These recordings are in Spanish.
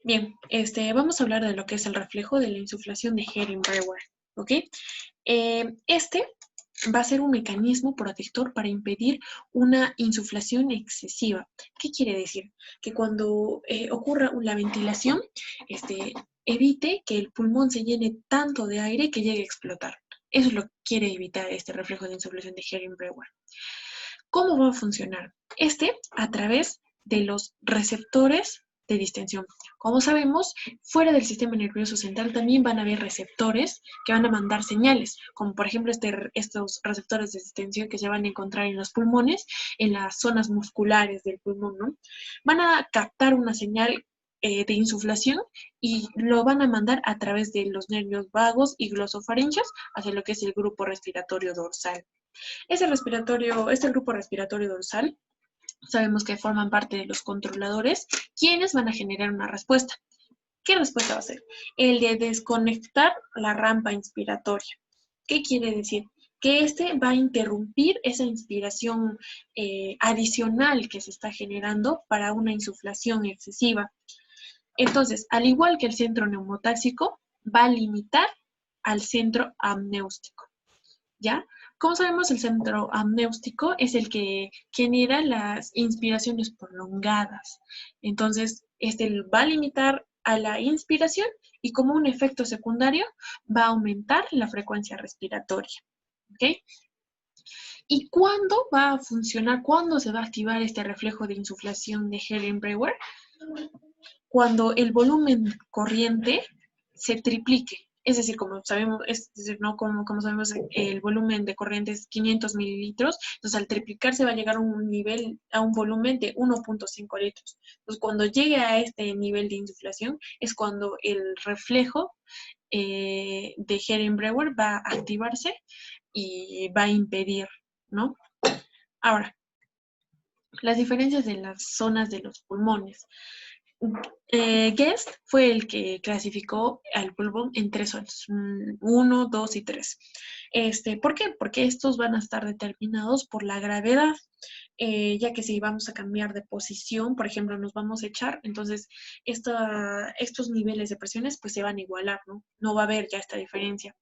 Bien, vamos a hablar de lo que es el reflejo de la insuflación de Hering-Breuer, ¿ok? Este va a ser un mecanismo protector para impedir una insuflación excesiva. ¿Qué quiere decir? Que cuando ocurra la ventilación, evite que el pulmón se llene tanto de aire que llegue a explotar. Eso es lo que quiere evitar este reflejo de insuflación de Hering-Breuer. ¿Cómo va a funcionar? A través de los receptores de distensión. Como sabemos, fuera del sistema nervioso central también van a haber receptores que van a mandar señales, como por ejemplo estos receptores de distensión que se van a encontrar en los pulmones, en las zonas musculares del pulmón, ¿no? Van a captar una señal de insuflación y lo van a mandar a través de los nervios vagos y glosofaringeos hacia lo que es el grupo respiratorio dorsal. Este grupo respiratorio dorsal, sabemos que forman parte de los controladores, quienes van a generar una respuesta. ¿Qué respuesta va a ser? El de desconectar la rampa inspiratoria. ¿Qué quiere decir? Que va a interrumpir esa inspiración adicional que se está generando para una insuflación excesiva. Entonces, al igual que el centro neumotáxico, va a limitar al centro amniótico. ¿Ya? Como sabemos, el centro amniótico es el que genera las inspiraciones prolongadas. Entonces, va a limitar a la inspiración y como un efecto secundario va a aumentar la frecuencia respiratoria. ¿Ok? ¿Y cuándo va a funcionar? ¿Cuándo se va a activar este reflejo de insuflación de Hering-Breuer? Cuando el volumen corriente se triplique. Es decir, como sabemos, ¿no? Como sabemos, el volumen de corriente es 500 mililitros, entonces al triplicarse va a llegar a un volumen de 1.5 litros. Entonces, cuando llegue a este nivel de insuflación, es cuando el reflejo de Hering-Breuer va a activarse y va a impedir, ¿no? Ahora, las diferencias de las zonas de los pulmones. Guest fue el que clasificó al pulmón en 3 zonas, 1, 2 y 3. ¿Por qué? Porque estos van a estar determinados por la gravedad, ya que si vamos a cambiar de posición, por ejemplo, nos vamos a echar, entonces estos niveles de presiones pues se van a igualar, ¿no? No va a haber ya esta diferencia.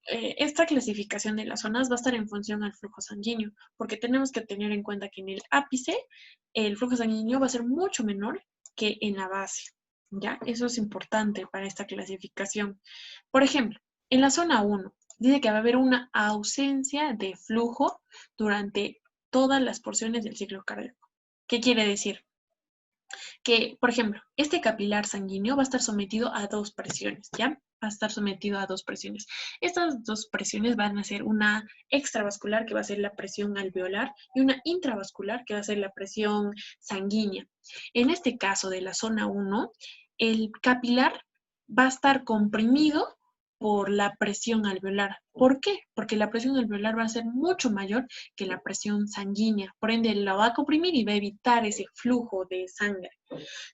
Esta clasificación de las zonas va a estar en función al flujo sanguíneo, porque tenemos que tener en cuenta que en el ápice el flujo sanguíneo va a ser mucho menor que en la base, ¿ya? Eso es importante para esta clasificación. Por ejemplo, en la zona 1, dice que va a haber una ausencia de flujo durante todas las porciones del ciclo cardíaco. ¿Qué quiere decir? Que, por ejemplo, este capilar sanguíneo va a estar sometido a 2 presiones, ¿ya? Va a estar sometido a 2 presiones. Estas 2 presiones van a ser una extravascular, que va a ser la presión alveolar, y una intravascular, que va a ser la presión sanguínea. En este caso de la zona 1, el capilar va a estar comprimido por la presión alveolar. ¿Por qué? Porque la presión alveolar va a ser mucho mayor que la presión sanguínea. Por ende, la va a comprimir y va a evitar ese flujo de sangre.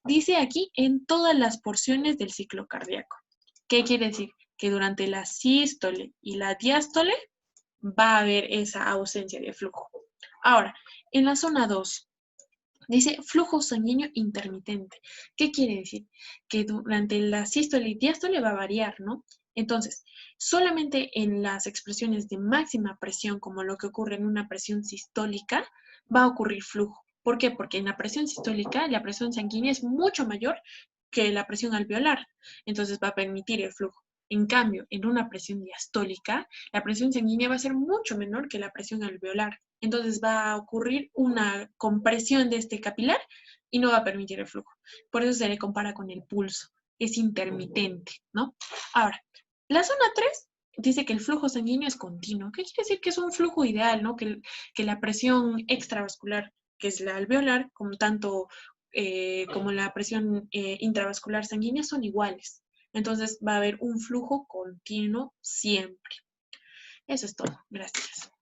Dice aquí en todas las porciones del ciclo cardíaco. ¿Qué quiere decir? Que durante la sístole y la diástole va a haber esa ausencia de flujo. Ahora, en la zona 2, dice flujo sanguíneo intermitente. ¿Qué quiere decir? Que durante la sístole y diástole va a variar, ¿no? Entonces, solamente en las expresiones de máxima presión, como lo que ocurre en una presión sistólica, va a ocurrir flujo. ¿Por qué? Porque en la presión sistólica la presión sanguínea es mucho mayor que la presión alveolar, entonces va a permitir el flujo. En cambio, en una presión diastólica, la presión sanguínea va a ser mucho menor que la presión alveolar. Entonces va a ocurrir una compresión de este capilar y no va a permitir el flujo. Por eso se le compara con el pulso. Es intermitente, ¿no? Ahora, la zona 3 dice que el flujo sanguíneo es continuo. ¿Qué quiere decir? Que es un flujo ideal, ¿no? Que la presión extravascular, que es la alveolar, como la presión intravascular sanguínea, son iguales. Entonces va a haber un flujo continuo siempre. Eso es todo. Gracias.